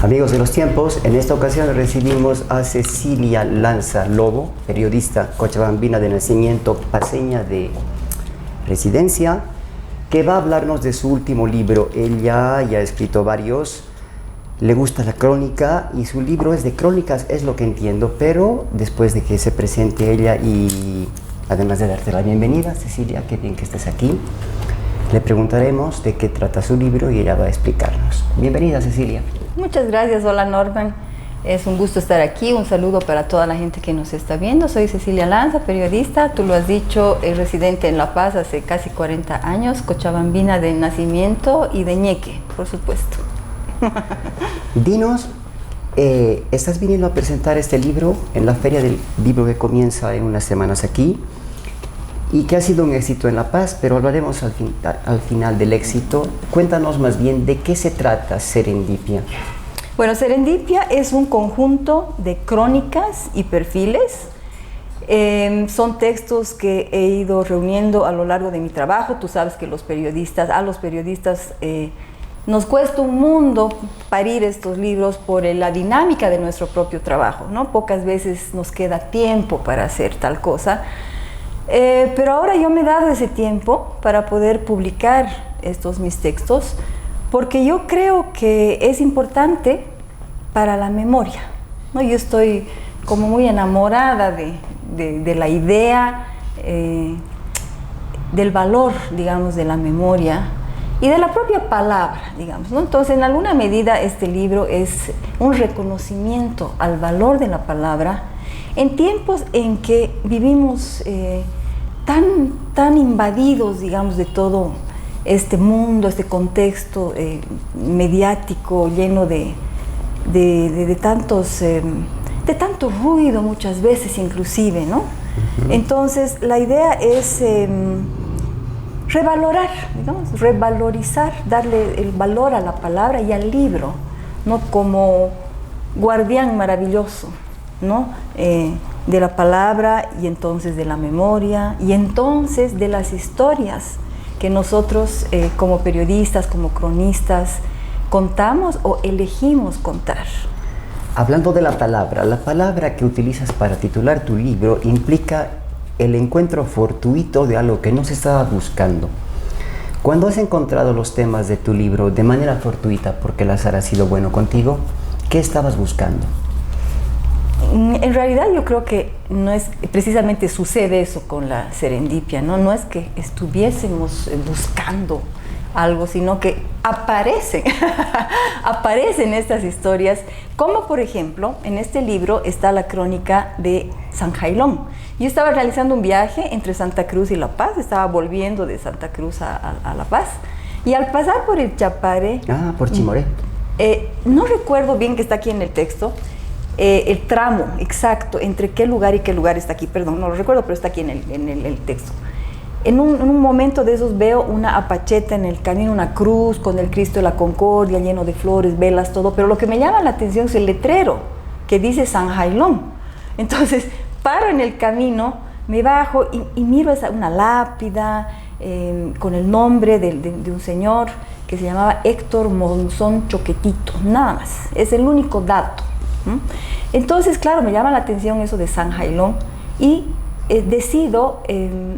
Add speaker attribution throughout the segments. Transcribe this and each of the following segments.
Speaker 1: Amigos de los tiempos, en esta ocasión recibimos a Cecilia Lanza Lobo, periodista cochabambina de nacimiento, paceña de residencia, que va a hablarnos de su último libro. Ella ya ha escrito varios, le gusta la crónica y su libro es de crónicas, es lo que entiendo, pero después de que se presente ella y además de darte la bienvenida, Cecilia, qué bien que estés aquí, le preguntaremos de qué trata su libro y ella va a explicarnos. Bienvenida, Cecilia.
Speaker 2: Muchas gracias, hola Norman, es un gusto estar aquí, un saludo para toda la gente que nos está viendo. Soy Cecilia Lanza, periodista, tú lo has dicho, residente en La Paz hace casi 40 años, cochabambina de nacimiento y de ñeque, por supuesto.
Speaker 1: Dinos, estás viniendo a presentar este libro en la Feria del Libro que comienza en unas semanas aquí y que ha sido un éxito en La Paz, pero hablaremos al final del éxito. Cuéntanos más bien de qué se trata Serendipia.
Speaker 2: Bueno, Serendipia es un conjunto de crónicas y perfiles. Son textos que he ido reuniendo a lo largo de mi trabajo. Tú sabes que a los periodistas nos cuesta un mundo parir estos libros por la dinámica de nuestro propio trabajo, ¿no? Pocas veces nos queda tiempo para hacer tal cosa. Pero ahora yo me he dado ese tiempo para poder publicar mis textos, porque yo creo que es importante para la memoria, ¿no? Yo estoy como muy enamorada de la idea, del valor, digamos, de la memoria y de la propia palabra, digamos, ¿no? Entonces, en alguna medida, este libro es un reconocimiento al valor de la palabra en tiempos en que vivimos tan invadidos, digamos, de todo este mundo, este contexto mediático lleno de tanto ruido muchas veces inclusive, ¿no? Entonces la idea es revalorizar, darle el valor a la palabra y al libro, ¿no? Como guardián maravilloso, ¿no? De la palabra y entonces de la memoria y entonces de las historias que nosotros como periodistas, como cronistas, contamos o elegimos contar.
Speaker 1: Hablando de la palabra que utilizas para titular tu libro implica el encuentro fortuito de algo que no se estaba buscando. Cuando has encontrado los temas de tu libro de manera fortuita, porque el azar ha sido bueno contigo, ¿qué estabas buscando?
Speaker 2: En realidad yo creo que no es precisamente sucede eso con la serendipia, ¿no? No es que estuviésemos buscando algo, sino que aparecen estas historias, como por ejemplo en este libro está la crónica de San Jailón. Yo estaba realizando un viaje entre Santa Cruz y La Paz, estaba volviendo de Santa Cruz a La Paz, y al pasar por el Chapare...
Speaker 1: por Chimoré.
Speaker 2: No recuerdo bien que está aquí en el texto, el tramo exacto entre qué lugar y qué lugar está aquí, perdón, no lo recuerdo, pero está aquí en el texto. En un momento de esos veo una apacheta en el camino, una cruz con el Cristo de la Concordia, lleno de flores, velas, todo, pero lo que me llama la atención es el letrero que dice San Jailón. Entonces paro en el camino, me bajo y miro una lápida con el nombre de un señor que se llamaba Héctor Monzón Choquetito, nada más, es el único dato. Entonces, claro, me llama la atención eso de San Jailón y decido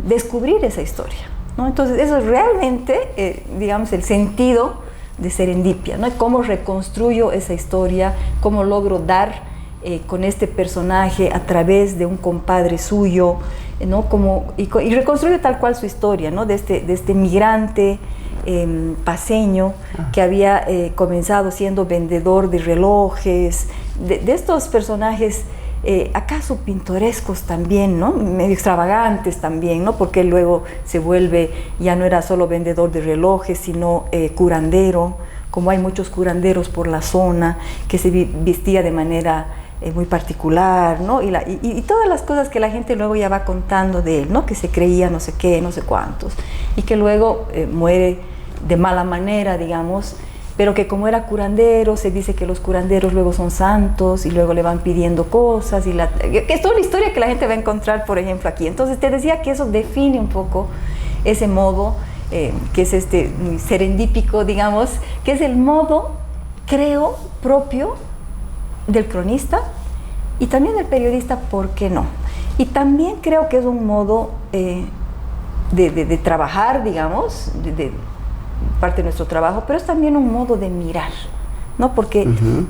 Speaker 2: descubrir esa historia, ¿no? Entonces, eso es realmente, digamos, el sentido de Serendipia, ¿no? Cómo reconstruyo esa historia, cómo logro dar con este personaje a través de un compadre suyo, ¿no? Y reconstruyo tal cual su historia, ¿no? De este migrante paceño que había comenzado siendo vendedor de relojes, de estos personajes acaso pintorescos también, ¿no? Medio extravagantes también, ¿no? Porque luego se vuelve, ya no era solo vendedor de relojes, sino curandero, como hay muchos curanderos por la zona, que se vestía de manera muy particular, ¿no? Y todas las cosas que la gente luego ya va contando de él, ¿no? Que se creía no sé qué, no sé cuántos, y que luego muere de mala manera, digamos, pero que como era curandero, se dice que los curanderos luego son santos y luego le van pidiendo cosas, que es toda la historia que la gente va a encontrar, por ejemplo, aquí. Entonces te decía que eso define un poco ese modo, que es muy serendípico, digamos, que es el modo creo, propio del cronista y también del periodista, ¿por qué no? Y también creo que es un modo de trabajar, digamos, de parte de nuestro trabajo, pero es también un modo de mirar, ¿no? Porque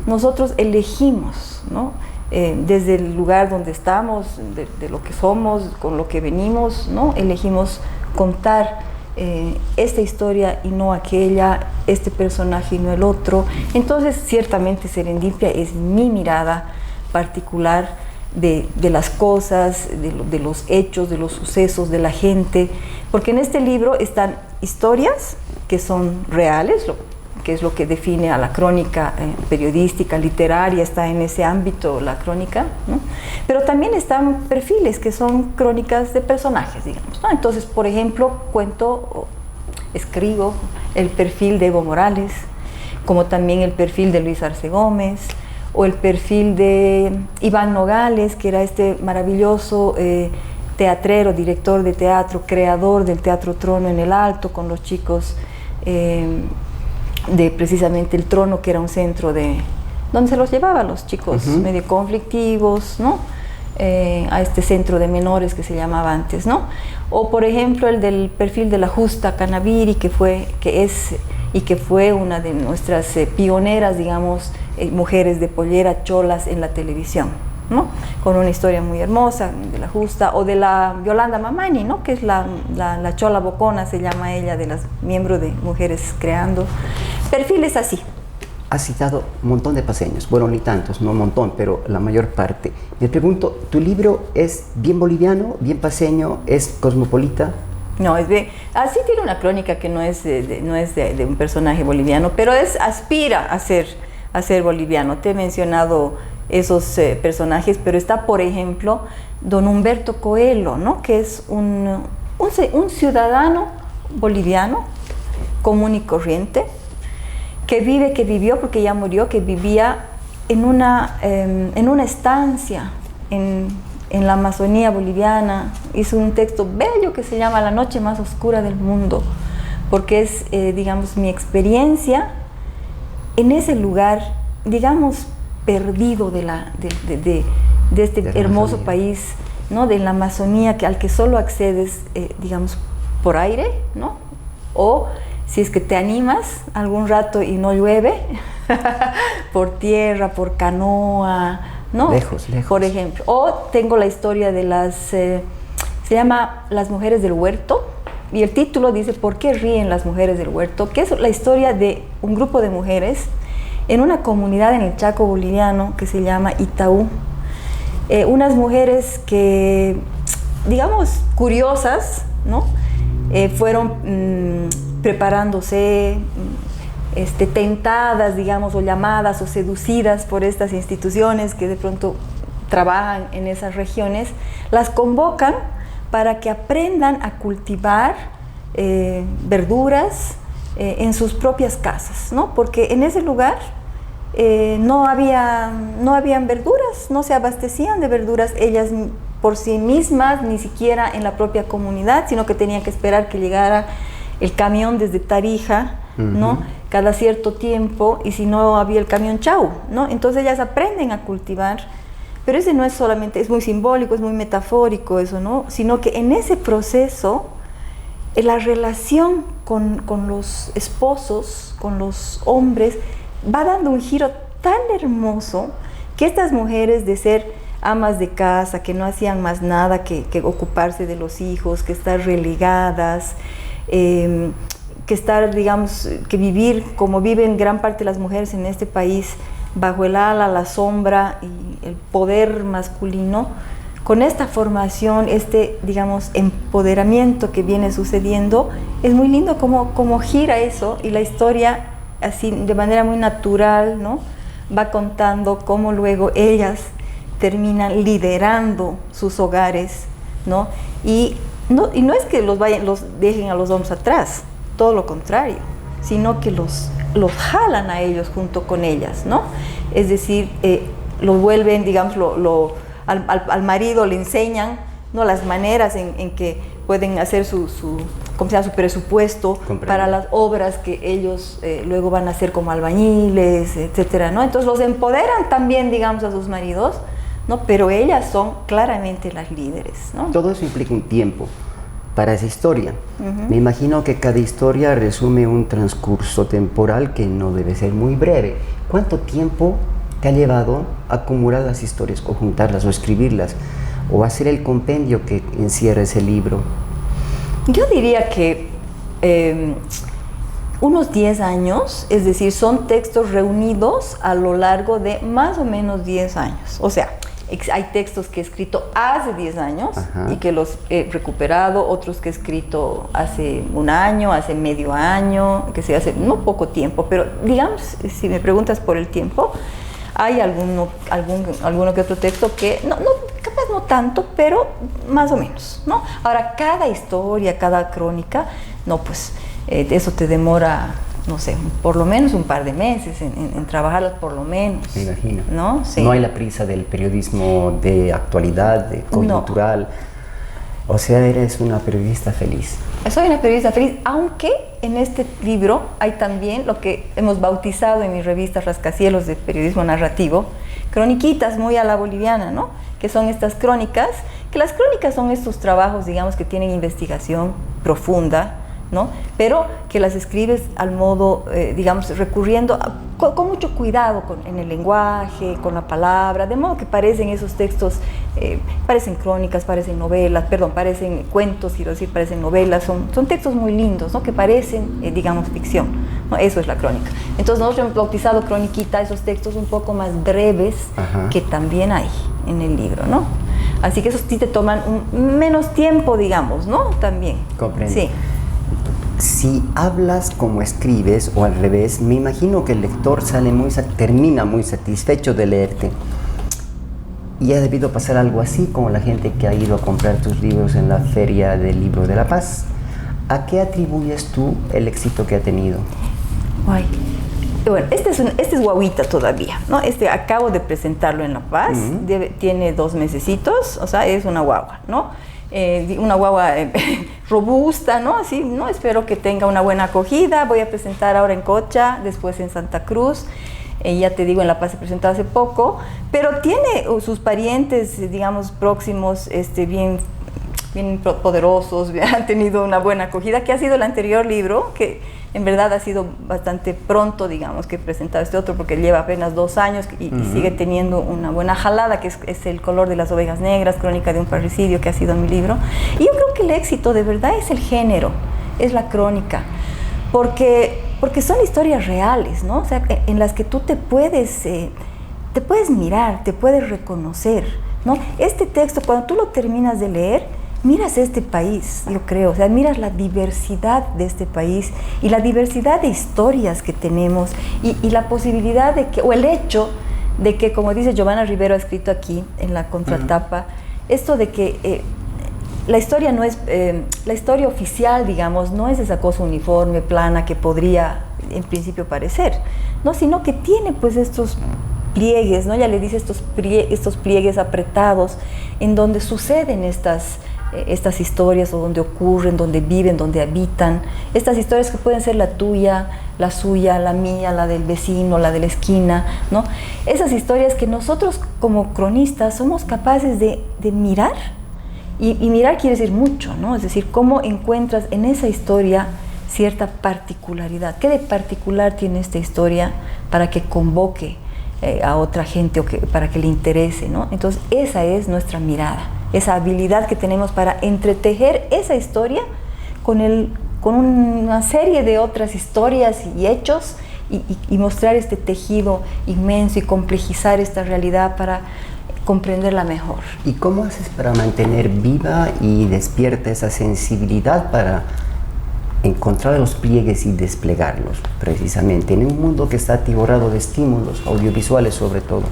Speaker 2: nosotros elegimos, ¿no? Desde el lugar donde estamos, de lo que somos, con lo que venimos, ¿no? Elegimos contar esta historia y no aquella, este personaje y no el otro. Entonces, ciertamente Serendipia es mi mirada particular de las cosas, de los hechos, de los sucesos, de la gente, porque en este libro están historias que son reales, que es lo que define a la crónica periodística, literaria, está en ese ámbito la crónica, ¿no? Pero también están perfiles que son crónicas de personajes, digamos, ¿no? Entonces, por ejemplo, escribo el perfil de Evo Morales, como también el perfil de Luis Arce Gómez, o el perfil de Iván Nogales, que era este maravilloso teatrero, director de teatro, creador del Teatro Trono en el Alto, con los chicos de precisamente el Trono, que era un centro donde se los llevaba a los chicos medio conflictivos, ¿no? A este centro de menores que se llamaba antes, ¿no? O por ejemplo el del perfil de la Justa Canaviri, que fue una de nuestras pioneras, digamos, mujeres de pollera, cholas en la televisión, ¿no? Con una historia muy hermosa de la Justa, o de la Yolanda Mamani, ¿no? Que es la chola bocona, se llama ella, de las miembros de Mujeres Creando. Perfiles así.
Speaker 1: Has citado un montón de paseños, bueno, ni tantos, no un montón, pero la mayor parte. Me pregunto, ¿tu libro es bien boliviano, bien paseño, es cosmopolita?
Speaker 2: No, así tiene una crónica que no es de un personaje boliviano, pero aspira a ser boliviano. Te he mencionado esos personajes, pero está, por ejemplo, don Humberto Coelho, ¿no? Que es un ciudadano boliviano común y corriente, que vivió, porque ya murió, que vivía en una estancia en la Amazonía boliviana. Hizo un texto bello que se llama La noche más oscura del mundo, porque es, digamos, mi experiencia en ese lugar, digamos, perdido de este hermoso país, ¿no? De la Amazonía, al que solo accedes, digamos, por aire, ¿no? O si es que te animas algún rato y no llueve, por tierra, por canoa, ¿no?
Speaker 1: Lejos.
Speaker 2: Por ejemplo. O tengo la historia de se llama Las Mujeres del Huerto, y el título dice ¿Por qué ríen las mujeres del huerto? Que es la historia de un grupo de mujeres en una comunidad en el Chaco boliviano que se llama Itaú. Unas mujeres que, digamos, curiosas, ¿no? Fueron preparándose, tentadas, digamos, o llamadas o seducidas por estas instituciones que de pronto trabajan en esas regiones, las convocan para que aprendan a cultivar verduras en sus propias casas, ¿no? Porque en ese lugar no habían verduras, no se abastecían de verduras ellas por sí mismas, ni siquiera en la propia comunidad, sino que tenían que esperar que llegara el camión desde Tarija, ¿no? Cada cierto tiempo, y si no había el camión, chau, ¿no? Entonces ellas aprenden a cultivar, pero ese no es solamente, es muy simbólico, es muy metafórico eso, ¿no? Sino que en ese proceso, la relación con los esposos, con los hombres, va dando un giro tan hermoso que estas mujeres, de ser amas de casa, que no hacían más nada que ocuparse de los hijos, que estar relegadas, que estar, digamos, que vivir como viven gran parte de las mujeres en este país, bajo el ala, la sombra y el poder masculino, con esta formación, digamos, empoderamiento que viene sucediendo, es muy lindo cómo gira eso, y la historia, así de manera muy natural, ¿no? Va contando cómo luego ellas terminan liderando sus hogares, ¿no? Y no es que los dejen a los hombres atrás, todo lo contrario, sino que los jalan a ellos junto con ellas, ¿no? Es decir, lo vuelven, digamos, al marido le enseñan, ¿no? Las maneras en que pueden hacer como sea su presupuesto para las obras que ellos luego van a hacer como albañiles, etcétera, ¿no? Entonces los empoderan también, digamos, a sus maridos, ¿no? Pero ellas son claramente las líderes, ¿no?
Speaker 1: Todo eso implica un tiempo para esa historia. Me imagino que cada historia resume un transcurso temporal que no debe ser muy breve. ¿Cuánto tiempo te ha llevado a acumular las historias, o juntarlas, o escribirlas, o hacer el compendio que encierra ese libro?
Speaker 2: Yo diría que unos 10 años, es decir, son textos reunidos a lo largo de más o menos 10 años. O sea, hay textos que he escrito hace 10 años y que los he recuperado, otros que he escrito hace un año, hace medio año, que se hace no poco tiempo, pero digamos, si me preguntas por el tiempo, hay alguno que otro texto que capaz no tanto, pero más o menos, ¿no? Ahora, cada historia, cada crónica, pues eso te demora, no sé, por lo menos un par de meses en trabajarlas, por lo menos.
Speaker 1: Me imagino.
Speaker 2: ¿No? Sí.
Speaker 1: No hay la prisa del periodismo de actualidad, de coyuntural. No. O sea, eres una periodista feliz.
Speaker 2: Soy una periodista feliz, aunque en este libro hay también lo que hemos bautizado en mi revista Rascacielos de periodismo narrativo, croniquitas muy a la boliviana, ¿no? Que son estas crónicas, que las crónicas son estos trabajos, digamos, que tienen investigación profunda, ¿no? Pero que las escribes al modo, digamos, recurriendo con mucho cuidado en el lenguaje, con la palabra, de modo que parecen esos textos, parecen crónicas, parecen novelas, parecen cuentos, quiero decir, parecen novelas, son textos muy lindos, ¿no? Que parecen, digamos, ficción, ¿no? Eso es la crónica. Entonces nosotros hemos bautizado croniquita esos textos un poco más breves que también hay en el libro, ¿no? Así que esos sí te toman menos tiempo, digamos, ¿no? También.
Speaker 1: Comprendo.
Speaker 2: Sí.
Speaker 1: Si hablas como escribes, o al revés, me imagino que el lector termina muy satisfecho de leerte. Y ha debido pasar algo así como la gente que ha ido a comprar tus libros en la Feria del Libro de La Paz. ¿A qué atribuyes tú el éxito que ha tenido?
Speaker 2: Ay. Bueno, este es guaguita todavía, ¿no? Acabo de presentarlo en La Paz, tiene 2 mesecitos, o sea, es una guagua, ¿no? Una guagua robusta, ¿no? Así, ¿no? Espero que tenga una buena acogida. Voy a presentar ahora en Cocha, después en Santa Cruz. Ya te digo, en La Paz se presentó hace poco, pero tiene sus parientes, digamos, próximos, bien poderosos, han tenido una buena acogida, que ha sido el anterior libro, que en verdad ha sido bastante pronto, digamos, que he presentado este otro, porque lleva apenas 2 años y sigue teniendo una buena jalada, que es El color de las ovejas negras, crónica de un parricidio, que ha sido mi libro. Y yo creo que el éxito de verdad es el género, es la crónica, porque son historias reales, ¿no? O sea, en las que tú te puedes mirar, te puedes reconocer, ¿no? Este texto, cuando tú lo terminas de leer, miras este país, yo creo, o sea, miras la diversidad de este país y la diversidad de historias que tenemos y la posibilidad de que, o el hecho de que, como dice Giovanna Rivero, ha escrito aquí en la contratapa, esto de que la historia no es, la historia oficial, digamos, no es esa cosa uniforme, plana, que podría en principio parecer, ¿no? Sino que tiene pues estos pliegues, ¿no? Ya le dice estos pliegues apretados en donde suceden estas historias, o donde ocurren, donde viven, donde habitan, estas historias que pueden ser la tuya, la suya, la mía, la del vecino, la de la esquina, ¿no? Esas historias que nosotros como cronistas somos capaces de mirar, y mirar quiere decir mucho, ¿no? Es decir, cómo encuentras en esa historia cierta particularidad. ¿Qué de particular tiene esta historia para que convoque a otra gente, o para que le interese, ¿no? Entonces esa es nuestra mirada, esa habilidad que tenemos para entretejer esa historia con una serie de otras historias y hechos, y mostrar este tejido inmenso y complejizar esta realidad para comprenderla mejor.
Speaker 1: ¿Y cómo haces para mantener viva y despierta esa sensibilidad para encontrar los pliegues y desplegarlos, precisamente en un mundo que está atiborrado de estímulos audiovisuales, sobre todo?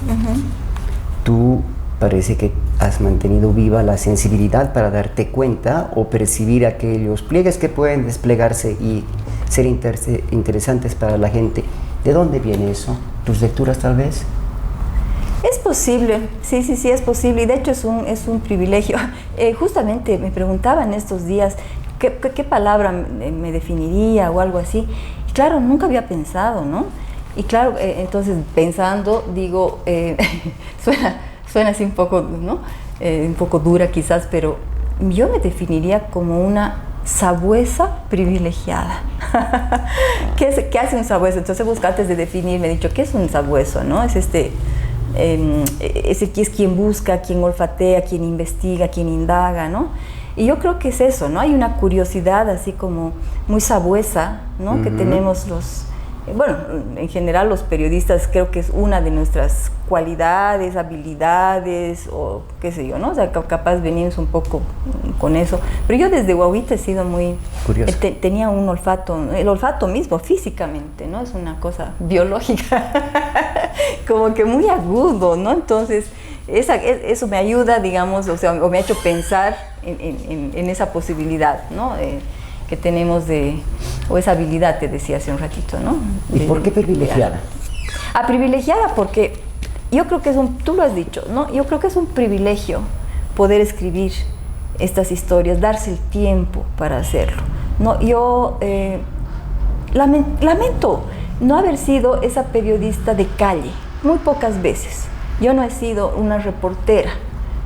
Speaker 1: Tú parece que has mantenido viva la sensibilidad para darte cuenta o percibir aquellos pliegues que pueden desplegarse y ser interesantes para la gente. ¿De dónde viene eso? ¿Tus lecturas, tal vez?
Speaker 2: Es posible, sí, es posible, y de hecho es un privilegio. Justamente me preguntaban estos días, ¿qué palabra me definiría o algo así? Y claro, nunca había pensado, ¿no? Y claro, entonces pensando, digo, suena así un poco, ¿no? Un poco dura quizás, pero yo me definiría como una sabuesa privilegiada. ¿Qué hace un sabueso? Entonces antes de definir me he dicho, ¿qué es un sabueso? ¿No? Es es quien busca, quien olfatea, quien investiga, quien indaga, ¿no? Y yo creo que es eso, ¿no? Hay una curiosidad así como muy sabuesa, ¿no? Que tenemos bueno, en general los periodistas, creo que es una de nuestras cualidades, habilidades, o qué sé yo, ¿no? O sea, capaz venimos un poco con eso. Pero yo desde guaguita he sido muy curiosa. Tenía un olfato, el olfato mismo, físicamente, ¿no? Es una cosa biológica, como que muy agudo, ¿no? Entonces, eso me ayuda, digamos, o sea, o me ha hecho pensar en esa posibilidad, ¿no? Que tenemos o esa habilidad, te decía hace un ratito, ¿no?
Speaker 1: ¿Y por qué privilegiada?
Speaker 2: Privilegiada porque yo creo que tú lo has dicho, ¿no? Yo creo que es un privilegio poder escribir estas historias, darse el tiempo para hacerlo, ¿no? Yo lamento no haber sido esa periodista de calle, muy pocas veces. Yo no he sido una reportera,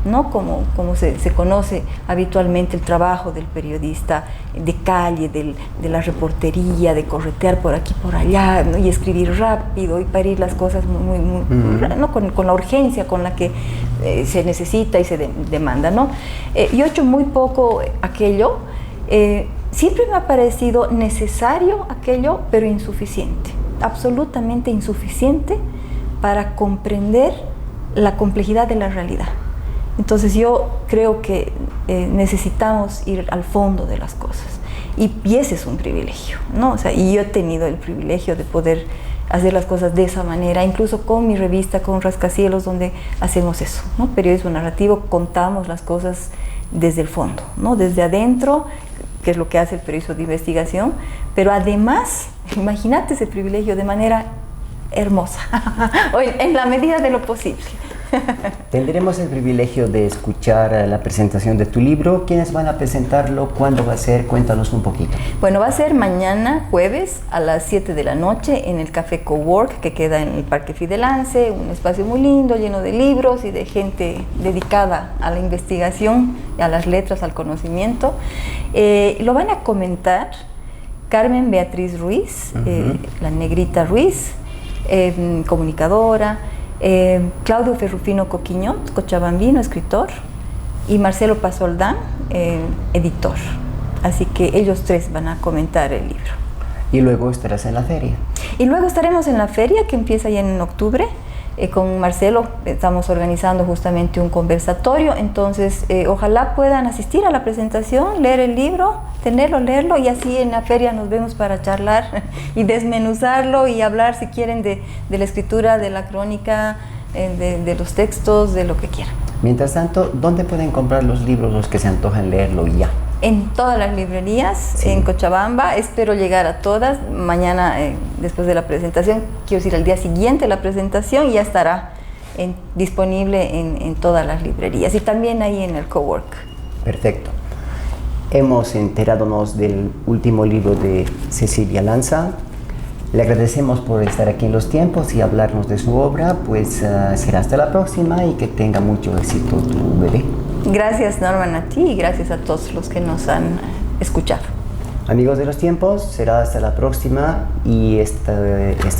Speaker 2: ¿no? Como se conoce habitualmente el trabajo del periodista de calle, de la reportería, de corretear por aquí, por allá, ¿no? Y escribir rápido y parir las cosas ¿no? con la urgencia con la que se necesita y se demanda, ¿no? Yo he hecho muy poco aquello. Siempre me ha parecido necesario aquello, pero insuficiente, absolutamente insuficiente para comprender la complejidad de la realidad. Entonces yo creo que necesitamos ir al fondo de las cosas y ese es un privilegio, ¿no? O sea, y yo he tenido el privilegio de poder hacer las cosas de esa manera, incluso con mi revista, con Rascacielos, donde hacemos eso, ¿no? Periodismo narrativo, contamos las cosas desde el fondo, ¿no? Desde adentro, que es lo que hace el periodismo de investigación, pero además, imagínate ese privilegio de manera hermosa, o en la medida de lo posible.
Speaker 1: Tendremos el privilegio de escuchar la presentación de tu libro. ¿Quiénes van a presentarlo? ¿Cuándo va a ser? Cuéntanos un poquito.
Speaker 2: Bueno, va a ser mañana, jueves, a las 7 de la noche, en el Café Cowork, que queda en el Parque Fidelance, un espacio muy lindo, lleno de libros y de gente dedicada a la investigación, a las letras, al conocimiento. Lo van a comentar Carmen Beatriz Ruiz, la Negrita Ruiz, comunicadora, Claudio Ferrufino Coquiñot, cochabambino, escritor, y Marcelo Pazoldán, editor. Así que ellos tres van a comentar el libro.
Speaker 1: Y luego estarás en la feria.
Speaker 2: Y luego estaremos en la feria, que empieza ya en octubre. Con Marcelo estamos organizando justamente un conversatorio, entonces ojalá puedan asistir a la presentación, leer el libro, tenerlo, leerlo, y así en la feria nos vemos para charlar y desmenuzarlo y hablar, si quieren, de la escritura, de la crónica, de los textos, de lo que quieran.
Speaker 1: Mientras tanto, ¿dónde pueden comprar los libros los que se antojan leerlo ya?
Speaker 2: En todas las librerías, sí. En Cochabamba, espero llegar a todas. Mañana, después de la presentación, quiero decir al día siguiente de la presentación, ya estará disponible en todas las librerías y también ahí en el Cowork.
Speaker 1: Perfecto. Hemos enterándonos del último libro de Cecilia Lanza. Le agradecemos por estar aquí en Los Tiempos y hablarnos de su obra. Pues será hasta la próxima y que tenga mucho éxito tu bebé.
Speaker 2: Gracias, Norman, a ti, y gracias a todos los que nos han escuchado.
Speaker 1: Amigos de Los Tiempos, será hasta la próxima, y esta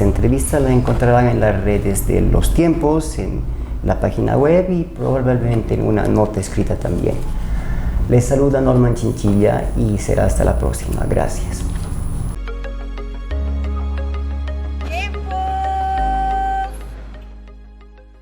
Speaker 1: entrevista la encontrarán en las redes de Los Tiempos, en la página web y probablemente en una nota escrita también. Les saluda Norman Chinchilla y será hasta la próxima. Gracias.